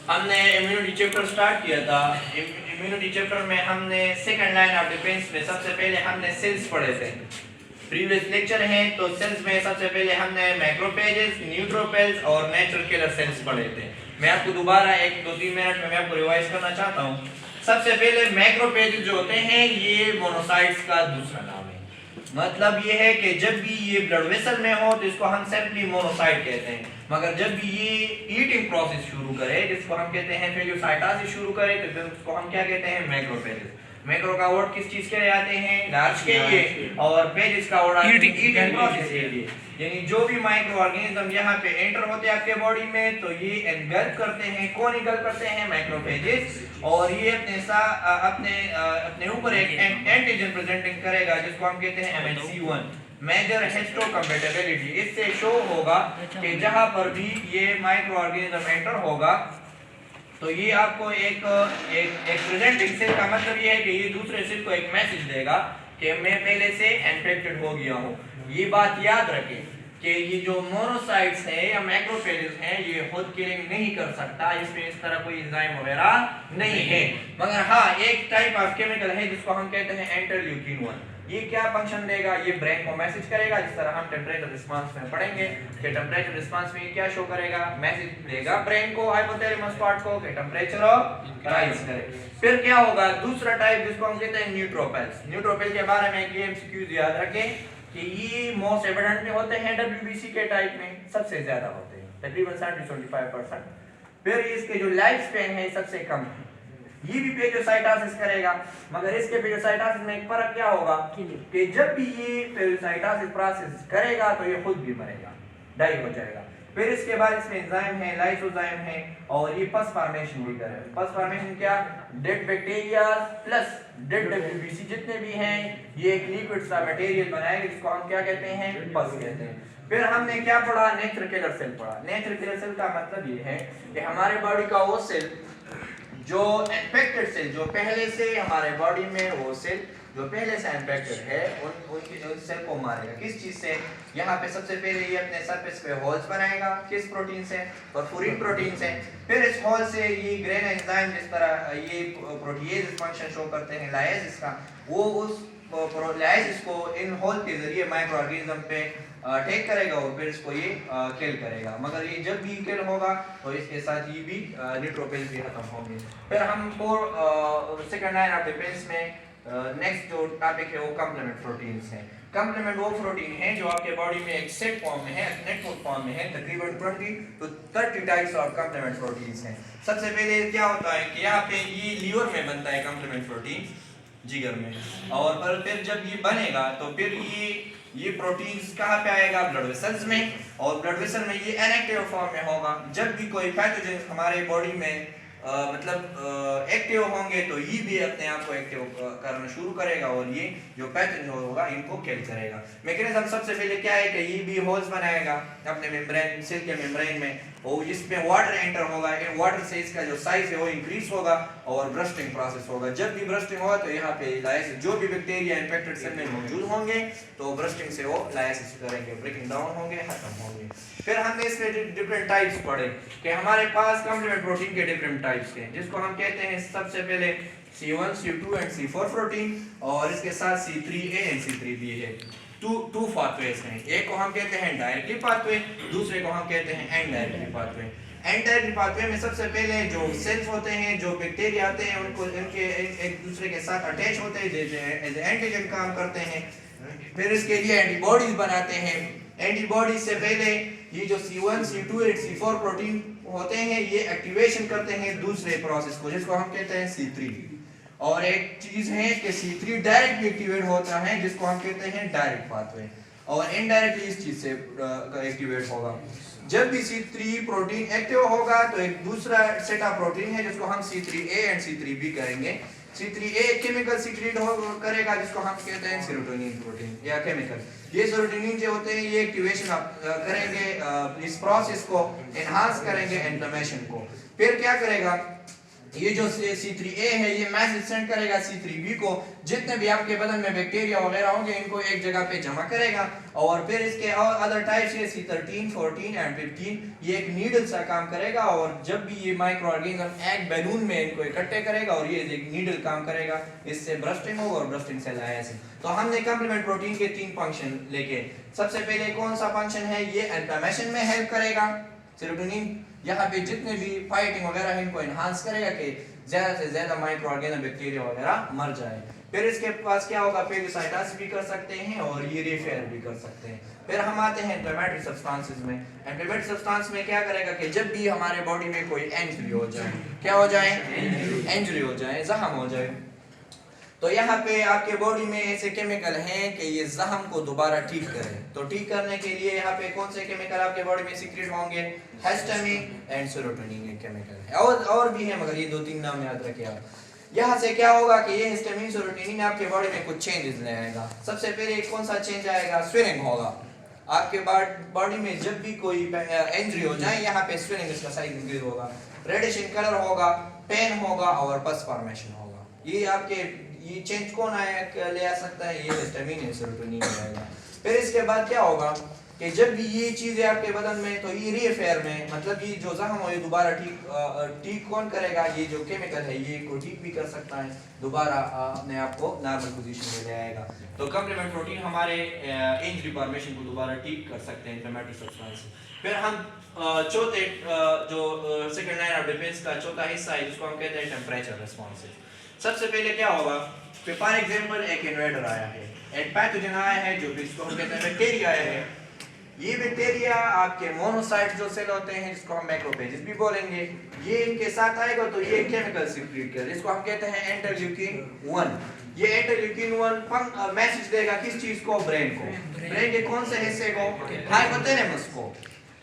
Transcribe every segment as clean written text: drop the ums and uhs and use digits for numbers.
हमने immunity chapter start किया था। इम्यूनिटी चैप्टर में हमने सेकंड लाइन ऑफ डिफेंस में सबसे पहले हमने सेल्स पढ़े थे। प्रीवियस लेक्चर है तो सेल्स में सबसे पहले हमने मैक्रोफेजेस, न्यूट्रोफिल्स और नेचुरल किलर सेल्स पढ़े थे। मैं आपको दोबारा 1-2-3 मिनट में मैं आपको रिवाइज करना चाहता हूँ। सबसे पहले मैक्रोफेजेस जो होते हैं ये मोनोसाइट्स का दूसरा नाम है। मतलब ये है कि जब भी ये ब्लड वेसल में हो तो इसको हम सिंपली मोनोसाइट कहते हैं, मगर जब भी ये ईटिंग प्रोसेस शुरू करे जिसको हम कहते हैं फेगोसाइटोसिस शुरू करे तो फिर उसको हम क्या कहते हैं मैक्रोफेजेस। मैक्रो का वर्ड किस चीज के लिए आते हैं? लार्ज के लिए, और फेजेस का वर्ड आते हैं ईटिंग प्रोसेस के लिए। यानी जो भी माइक्रो ऑर्गेनिज्म यहाँ पे एंटर होते हैं आपके बॉडी में तो ये एनगल्फ करते हैं। कौन एनगल्फ करते हैं? मैक्रोफेजेस। और ये अपने ऊपर एक एंटीजन प्रेजेंटिंग करेगा जिसको हम कहते हैं MHC1, मेजर हिस्टोकम्पैटिबिलिटी। इससे शो होगा कि जहां पर भी ये माइक्रो ऑर्गेनिज्म एंटर होगा तो ये आपको एक प्रेजेंटिंग सेल का मतलब ये है कि ये दूसरे सेल को एक मैसेज देगा कि मैं पहले से इन्फेक्टेड हो गया हूँ। ये बात याद रखें कि ये जो मोनोसाइट्स हैं या मैक्रोफेजेस हैं ये खुद किलिंग नहीं कर सकता, इसमें इस तरह कोई एंजाइम वगैरह नहीं है। मगर हाँ, एक टाइप ऑफ केमिकल है जिसको हम कहते हैं इंटरल्यूकिन 1। ये क्या फंक्शन देगा? ये ब्रेन को मैसेज करेगा, जिस तरह हम टेम्परेचर रिस्पांस में पढ़ेंगे कि टेम्परेचर रिस्पांस में क्या शो करेगा? मैसेज देगा ब्रेन को, हाइपोथैलेमस पार्ट को, कि टेम्परेचर राइज करे। फिर क्या होगा? दूसरा टाइप जिसको हम कहते हैं न्यूट्रोफिल्स। न्यूट्रोफिल के बारे में एक एमसीक्यूज याद रखें कि ये मोस्ट एविडेंट में होते हैं WBC के टाइप में, सबसे ज्यादा होते हैं तकरीबन 70-75%। फिर इसके जो लाइफ स्पैन है सबसे कम है। ये भी फेगोसाइटोसिस करेगा, मगर इसके फेगोसाइटोसिस में एक फर्क क्या होगा कि जब भी ये फेगोसाइटोसिस प्रोसेस करेगा तो ये खुद भी मरेगा, डाई हो जाएगा। फिर इसके बाद इसमें एंजाइम है, लाइसोजाइम है, और ये पस फॉर्मेशन भी करेगा। पस फॉर्मेशन क्या? Dead bacteria plus dead WBC जितने भी हैं ये एक लिक्विड सा मटेरियल बनाएगा जिसको हम क्या कहते हैं? पस कहते हैं। फिर हमने क्या पढ़ा? नेचुरल किलर सेल पढ़ा। नेचुरल किलर सेल का मतलब ये है कि हमारे बॉडी का वो सेल जो इन्फेक्टेड सेल, जो पहले से हमारे बॉडी में वो सेल जो पहले से इन्फेक्टेड है उन सेल को मारेगा। किस चीज से? यहाँ पे सबसे पहले ये अपने सरफेस पे होल्स बनाएगा। किस प्रोटीन से? परफोरिन प्रोटीन से। फिर इस होल से ये ग्रेन एंजाइम जिस तरह ये प्रोटीएज फंक्शन शो करते हैं लाइसिस का, वो उस लाइसिस को इन होल के जरिए माइक्रो ऑर्गेनिज्म पे टेक करेगा और फिर इसको ये किल करेगा। मगर ये जब भी किल होगा तो इसके साथ ये भी न्यूट्रोफिल्स भी खत्म होंगे। फिर हम सेकंड लाइन ऑफ डिफेंस में नेक्स्ट जो टॉपिक है वो कंप्लीमेंट प्रोटीन्स हैं। कंप्लीमेंट वो प्रोटीन है जो आपके बॉडी में एक सेट फॉर्म में है, नेटवर्क फॉर्म में है। तकरीबन 20 to 30 types of complement proteins हैं। सबसे पहले क्या होता है कि यहाँ पे ये लीवर में बनता है कंप्लीमेंट प्रोटीन, जिगर में, और फिर जब ये बनेगा तो फिर ये प्रोटीन्स कहाँ पे आएगा? ब्लड वेसल्स में, और ब्लड वेसल में ये इनएक्टिव फॉर्म में होगा। जब भी कोई पैथोजन हमारे बॉडी में एक्टिव होंगे तो ये भी अपने आप को एक्टिव करना शुरू करेगा और ये जो पैथोजन होगा इनको किल करेगा। मैकेनिज्म सबसे पहले क्या है कि ये भी होल्स बनाएगा अपने मेम्ब्रेन, सेल के मेम्ब्रेन में, और जिसमें वाटर एंटर होगा। वाटर से इसका जो साइज है वो इंक्रीज होगा और ब्रस्टिंग प्रोसेस होगा। जब भी ब्रस्टिंग होगा तो यहाँ पे लाइसिस, जो भी बैक्टीरिया इन्फेक्टेड सेल में मौजूद होंगे तो ब्रस्टिंग से वो लाइसिस करेंगे, ब्रेकिंग डाउन होंगे, खत्म होंगे। फिर हमने इसमें डिफरेंट टाइप्स पढ़े कि हमारे पास कंप्लीमेंट प्रोटीन के डिफरेंट टाइप्स हैं, जिसको हम कहते हैं सबसे पहले C1, C2 and C4 protein, और इसके साथ C3A एंड C3B है। टू पाथवेज हैं। एक को हम कहते हैं डायरेक्टली पाथवे, दूसरे को हम कहते हैं इनडायरेक्टली पाथवे। इनडायरेक्टली पाथवे में सबसे पहले जो सेल्स होते हैं, जो बैक्टीरिया आते हैं, उनको इनके एक दूसरे के साथ अटैच होते हैं, जैसे एज एंटीजन काम करते हैं। फिर इसके लिए एंटीबॉडीज बनाते हैं। एंटीबॉडीज से पहले ये जो C1, C2 और C4 प्रोटीन होते हैं ये एक्टिवेशन करते हैं दूसरे प्रोसेस को, जिसको हम कहते हैं C3। और एक चीज है कि C3 डायरेक्टली एक्टिवेट होता है जिसको हम कहते हैं डायरेक्ट पाथवे, और इनडायरेक्टली इस चीज से एक्टिवेट होगा। जब भी C3 प्रोटीन एक्टिव होगा तो एक दूसरा सेट ऑफ प्रोटीन है जिसको हम C3A एंड C3B करेंगे। C3A केमिकल सीक्रेट करेगा जिसको हम कहते हैं सेरोटोनिन प्रोटीन या केमिकल। ये सेरोटोनिन जो होते हैं ये एक्टिवेशन करेंगे इस प्रोसेस को, एनहांस करेंगे इन्फ्लेमेशन को। फिर क्या करेगा ये जो C3A है ये मैसेज सेंड करेगा C3B को, जितने भी आपके बदन में बैक्टीरिया वगैरह होंगे इनको एक जगह पे जमा करेगा। और फिर इसके और अदर टाइप्स है C13, 14 एंड 15, ये एक नीडल सा काम करेगा और जब भी ये माइक्रो ऑर्गेनिज्म एक बैलून में इनको इकट्ठे करेगा और ये एक नीडल काम करेगा, इससे ब्रस्टिंग होगा और ब्रस्टिंग से लायसिस। तो हमने कंप्लीमेंट प्रोटीन के 3 फंक्शन लेके, सबसे पहले कौन सा फंक्शन है, ये इन्फ्लेमेशन में हेल्प करेगा। सेरोटोनिन यहाँ पे जितने भी फाइटिंग वगैरह है इनको एनहांस करेगा कि ज्यादा से ज्यादा माइक्रो ऑर्गेनिज्म बैक्टीरिया वगैरह मर जाए। फिर इसके पास क्या होगा, फेगोसाइटोसिस भी कर सकते हैं और ये रिपेयर भी कर सकते हैं। फिर हम आते हैं एंटीबायोटिक सब्सटेंसेस में। एंटीबायोटिक सब्सटेंस में क्या करेगा कि जब भी हमारे बॉडी में कोई इंजरी हो जाए, क्या हो जाए, इंजरी हो जाए, जख्म हो जाए, तो यहाँ पे आपके बॉडी में ऐसे केमिकल हैं कि ये जख्म को दोबारा ठीक करे। तो ठीक करने के लिए यहाँ पे कौन से केमिकल आपके बॉडी में सीक्रेट होंगे, हिस्टामिन एंड सेरोटोनिन एक केमिकल है, और भी है मगर ये 2-3 नाम याद रखिए आप। यहाँ से क्या होगा कि ये हिस्टामिन सेरोटोनिन आपके बॉडी में कुछ चेंजेस ले आएगा। सबसे पहले कौन सा चेंज आएगा, स्वेलिंग होगा आपके बॉडी में। जब भी कोई इंजरी हो जाए यहाँ पे स्वेलिंग, इसका साइज इंक्रीज होगा, रेडिश इन कलर होगा, पेन होगा और पस फॉर्मेशन होगा। ये आपके ये चेंज कौन ले आ सकता है, ये हिस्टामिन है, सेरोटोनिन आएगा। फिर इसके बाद क्या होगा कि जब भी ये चीजें आपके बदन में, तो ये रिपेयर में, मतलब ये जो जख्म हो ये दोबारा ठीक कौन करेगा, ये जो केमिकल है ये को ठीक भी कर सकता है, दोबारा अपने आप को नॉर्मल पोजीशन में ले आएगा। तो कंप्लीमेंट प्रोटीन हमारे इंजरी फॉर्मेशन को दोबारा ठीक कर सकते हैं, इन्फ्लेमेटरी सब्सटेंस। फिर हम चौथे जो सेकंड लाइन ऑफ डिफेंस का चौथा हिस्सा है जिसको हम कहते हैं टेम्परेचर रिस्पॉन्सेस। सबसे पहले क्या होगा, फॉर एग्जांपल एक इन्वेडर आया है, एक पैथोजन आया है जो जिसको हम कहते हैं बैक्टीरिया आया है। ये बैक्टीरिया आपके मोनोसाइट जो सेल होते हैं जिसको हम मैक्रोफेजेस भी बोलेंगे, ये इनके साथ आएगा तो ये केमिकल सीक्रेट करेगा जिसको हम कहते हैं इंटरल्यूकिन 1। ये इंटरल्यूकिन 1 मैसेज देगा किस चीज को, ब्रेन को, ब्रेन के कौन से हिस्से को, हाइपोथैलेमस को।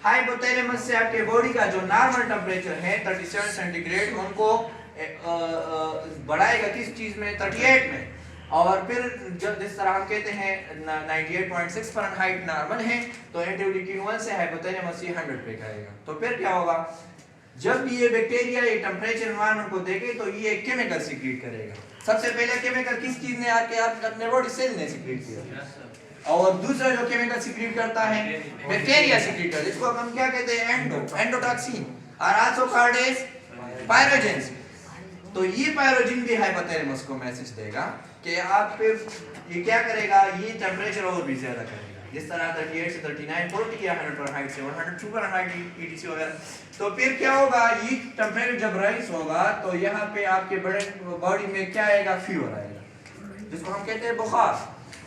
हाइपोथैलेमस से आपके बॉडी का जो नॉर्मल टेंपरेचर है 37 सेंटीग्रेड उनको बढ़ाएगा किस चीज में, 38 में। और फिर जब जिस तरह हम कहते हैं 98.6 फ़ारेनहाइट नॉर्मल है, तो इंटरल्यूकिन 1 से हाइपोथैलेमस 100 पे करेगा। तो फिर क्या होगा, जब भी ये बैक्टीरिया ये टेंपरेचर एनवायरनमेंट को देखे तो ये एक केमिकल सीक्रेट करेगा। सबसे पहले केमिकल किस चीज ने आके अपने बॉडी सेल ने सीक्रेट किया, और दूसरा जो केमिकल सीक्रेट करता है बैक्टीरिया सीक्रेट करता है, जिसको हम क्या कहते हैं, एंडोटॉक्सिन और आल्सो कॉल्ड एज पायरोजेंस। तो ये पायरोजिन भी हाइपोथैलेमस को मैसेज देगा कि आप पे ये क्या करेगा, ये टेंपरेचर और भी ज्यादा करेगा, जिस तरह 38 से 39, 40 या 100 फ़ारेनहाइट से 102 फ़ारेनहाइट ETC वगैरह। तो फिर क्या होगा, ये टेंपरेचर जब राइज होगा तो यहाँ पे आपके बॉडी में क्या आएगा, फीवर आएगा जिसको हम कहते हैं बुखार।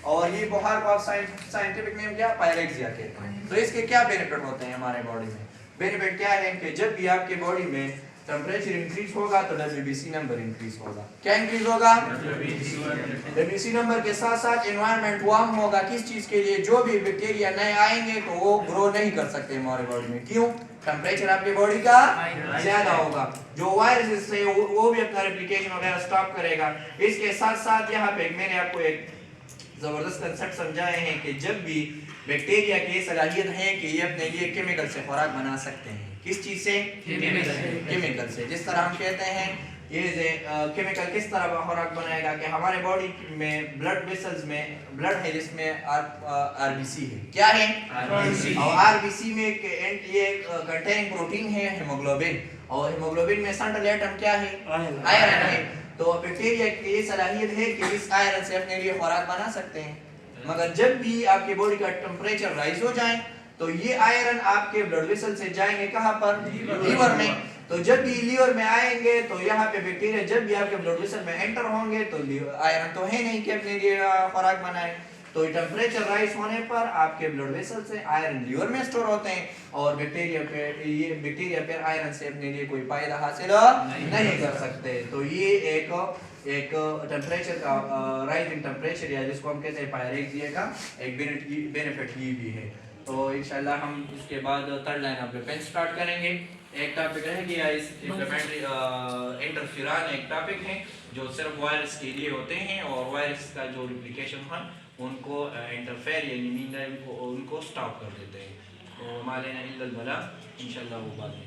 और ये बुखार को आप साइंटिफिक नेम क्या, पायरेक्सिया कहते हैं। तो इसके क्या बेनिफिट होते हैं हमारे बॉडी में, बेनिफिट क्या है कि जब भी आपके बॉडी में टेंपरेचर इंक्रीज होगा तो WBC नंबर इंक्रीज होगा। क्या इंक्रीज होगा, WBC नंबर के साथ साथ एनवायरनमेंट वार्म होगा। किस चीज के लिए, जो भी बैक्टीरिया नए आएंगे तो वो ग्रो नहीं कर सकते हमारे बॉडी में, क्यों, टेंपरेचर आपके बॉडी का ज्यादा होगा। जो वायरस है वो भी अपना रेप्लिकेशन वगैरह स्टॉप करेगा। इसके साथ साथ यहाँ पे मैंने आपको एक जबरदस्त कंसेप्ट समझाए हैं कि जब भी बैक्टीरिया की सलाहियत है कि ये अपने लिए केमिकल से खुराक बना सकते हैं। किस चीज से, केमिकल से। जिस तरह हम कहते हैं ये केमिकल किस तरह खुराक बनाएगा कि हमारे बॉडी में ब्लड वेसल्स में ब्लड है जिसमें RBC है, क्या है, RBC। और RBC में ये कंटेनिंग प्रोटीन है हेमोग्लोबिन, और हेमोग्लोबिन में सेंट्रल एटम क्या है, आयरन है। तो बैक्टीरिया की ये सलाहियत है कि इस आयरन से अपने लिए खुराक बना सकते हैं। मगर जब भी आपके बॉडी का टेंपरेचर राइज हो जाए तो ये आयरन आपके ब्लड वेसल से जाएंगे कहां पर, लीवर में। तो जब भी लीवर में आएंगे तो यहाँ पे बैक्टीरिया जब भी आपके ब्लड वेसल में एंटर होंगे तो आयरन तो है नहीं कि अपने लिए खुराक बनाए। तो टेंपरेचर राइज होने पर आपके ब्लड वेसल से आयरन लीवर में स्टोर होते हैं और बैक्टीरिया फिर आयरन से अपने लिए कोई फायदा हासिल नहीं कर सकते। तो ये एक टेंपरेचर का राइजिंग टेंपरेचर या जिसको हम कहते हैं पायरेक्सिया का एक बेनिफिट ये भी है। तो इंशाल्लाह हम इसके बाद third line of defence start करेंगे। एक टॉपिक रह गया इस इन्फ्लेमेटरी इंटरफेरॉन एक टॉपिक है जो सिर्फ वायरस के लिए होते हैं और वायरस का जो रिप्लिकेशन है उनको इंटरफेयर यानी उनको स्टॉप कर देते हैं। तो मालेना इल्लल बला, इंशाल्लाह वो बाद में